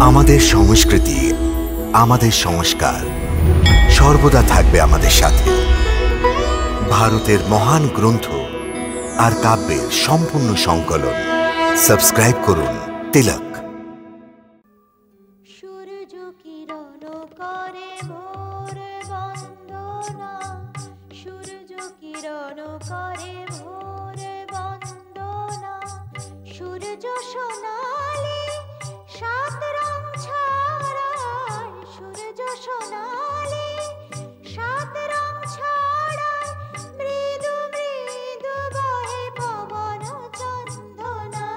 আমাদের সংস্কৃতি, আমাদের সংস্কার সর্বদা থাকবে আমাদের সাথে। ভারতের মহান গ্রন্থ আর কাব্যের সম্পূর্ণ সংকলন। সাবস্ক্রাইব করুন তিলক। সূর্য কিরণ করে ভোর বন্দনা, সূর্য কিরণ করে ভোর বন্দনা, সূর্য সোনালি সাত রং ছড়ায়, সূর্য সোনালি সাত রং ছড়ায়, মৃদু মৃদু বহে পবন চন্দনা,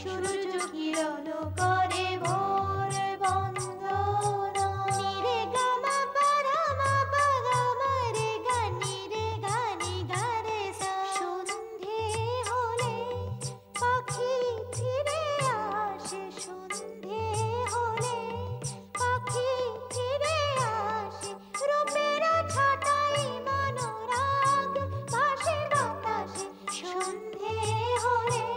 সূর্য কিরণ করে ভোর বন্দনা। নিরে গামা পারামা পাগামা রে গানি রে গানি গারে সা। সন্ধে হলে পাখি ফিরে আসে, সন্ধে হলে পাখি ফিরে আসে, রূপের ছটাই মনোরাগ ভাসে বাতাসে। সন্ধে হলে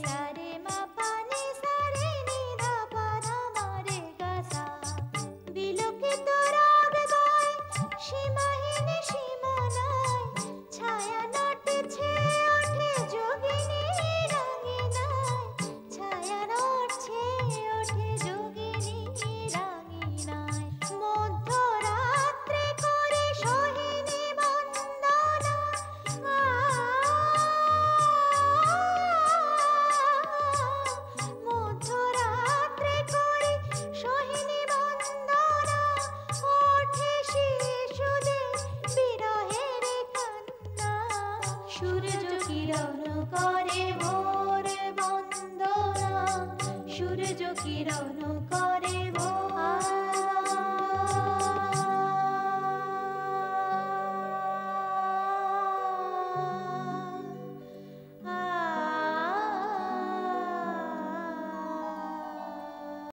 সারে মা পানি সারে নি ধা পা ধা মা রে গা সা। বিলোকিত রাগ গায় সীমাহীন সীমানায়, ছায়া নাটছে ওঠে যোগিনী রাঙিনায়, ছায়া নাটছে ওঠে যোগিনী রাঙিনায়। মধ্যরাত্রে করে সোহিনী বন্দনা, মধ্যরাত্রে করে সোহিনী বন্দনা, ওঠে শিশুদের বিরহের কান্না, সূর্য কিরণ করে ভোর বন্দনা, সূর্য কিরণ